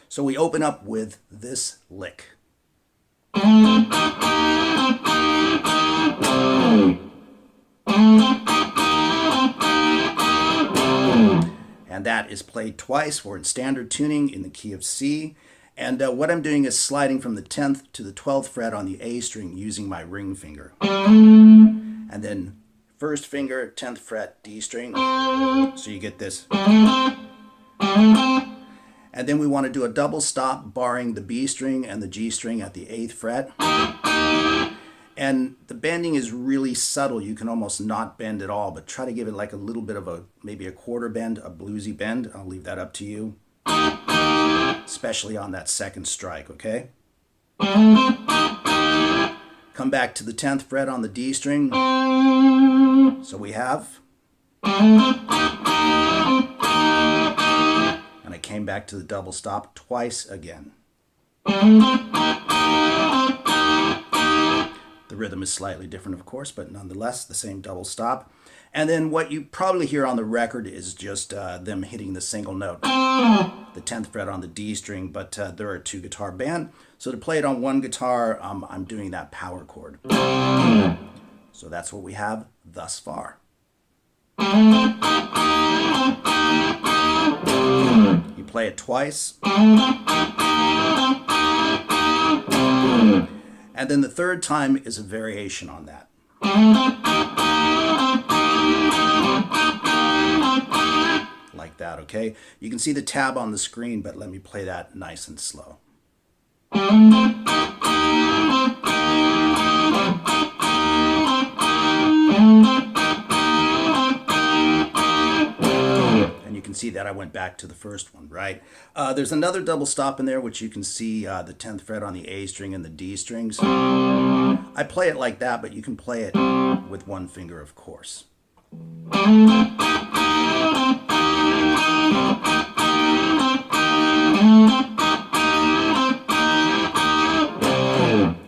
So we open up with this lick. And that is played twice. We're in standard tuning in the key of C. And what I'm doing is sliding from the 10th to the 12th fret on the A string using my ring finger. And then first finger, 10th fret, D string. So you get this. And then we want to do a double stop barring the B string and the G string at the 8th fret. And the bending is really subtle. You can almost not bend at all, but try to give it like a little bit of a, maybe a quarter bend, a bluesy bend. I'll leave that up to you, especially on that second strike, okay? Come back to the 10th fret on the D string. So we have, and I came back to the double stop twice again. The rhythm is slightly different, of course, but nonetheless, the same double stop. And then what you probably hear on the record is just them hitting the single note, the 10th fret on the D string, but they're a two guitar band. So to play it on one guitar, I'm doing that power chord. So that's what we have thus far. You play it twice. And then the third time is a variation on that. Like that, okay? You can see the tab on the screen, but let me play that nice and slow. And you can see that I went back to the first one, right? There's another double stop in there, which you can see the 10th fret on the A string and the D strings. I play it like that, but you can play it with one finger, of course.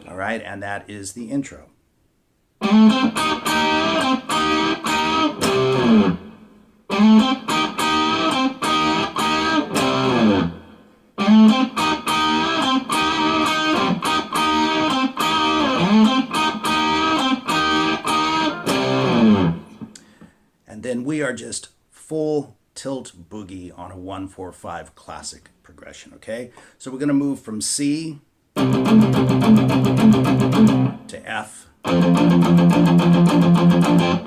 All right, and that is the intro. And then we are just full tilt boogie on a 1-4-5 classic progression, okay? So we're going to move from C to F,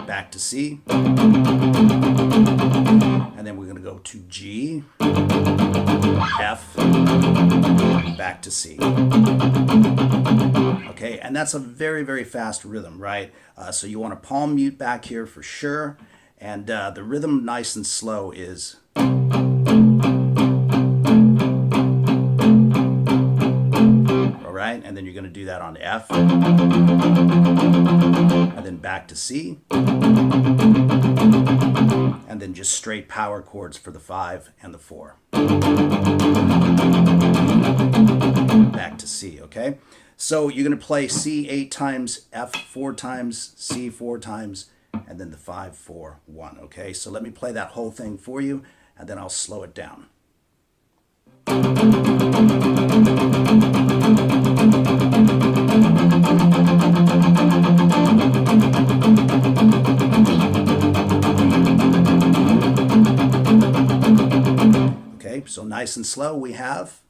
back to C, and then we're going to go to G, F, back to C. Okay, and that's a very, very fast rhythm, right? So you want to palm mute back here for sure, and the rhythm nice and slow is... Right? And then you're going to do that on F, and then back to C, and then just straight power chords for the 5 and the 4. Back to C, okay? So you're going to play C 8 times, F 4 times, C 4 times, and then the 5, 4, 1, okay? So let me play that whole thing for you, and then I'll slow it down. Okay, so nice and slow we have.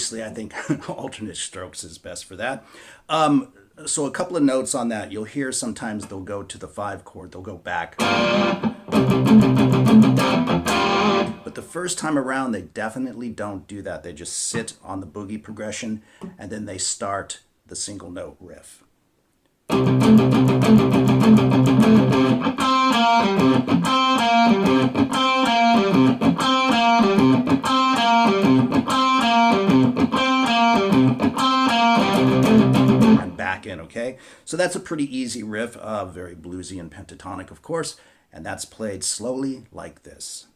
obviously, I think alternate strokes is best for that. So a couple of notes on that. You'll hear sometimes they'll go to the 5 chord, they'll go back. But the first time around, they definitely don't do that. They just sit on the boogie progression, and then they start the single note riff. And back in, okay? So that's a pretty easy riff, very bluesy and pentatonic, of course, and that's played slowly like this.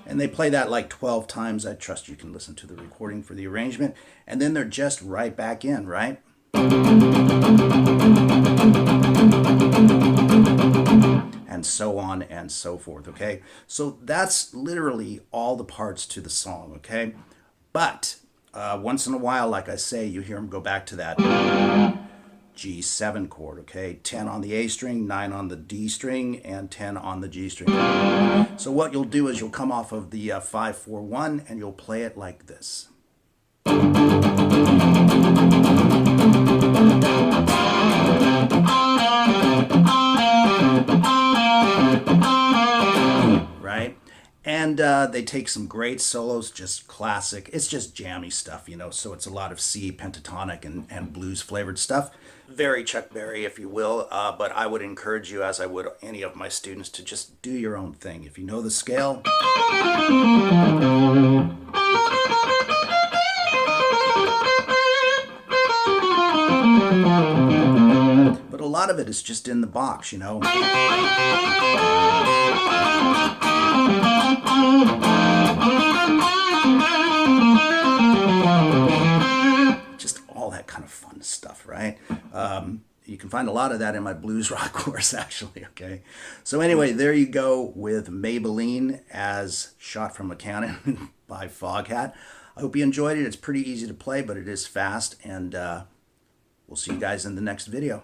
And they play that like 12 times. I trust you can listen to the recording for the arrangement. And then they're just right back in, right? And so on and so forth, okay? So that's literally all the parts to the song, okay? But once in a while, like I say, you hear them go back to that G7 chord, okay? 10 on the A string, 9 on the D string, and 10 on the G string. So what you'll do is you'll come off of the 5-4-1 and you'll play it like this. Right? And they take some great solos, just classic. It's just jammy stuff, you know, so it's a lot of C, pentatonic, and blues flavored stuff. Very Chuck Berry, if you will, but I would encourage you, as I would any of my students, to just do your own thing. If you know the scale, but a lot of it is just in the box, you know. Just all that kind of fun stuff, right? You can find a lot of that in my blues rock course, actually, okay? So anyway, there you go with Maybelline as Shot from a Cannon by Foghat. I hope you enjoyed it. It's pretty easy to play, but it is fast, and we'll see you guys in the next video.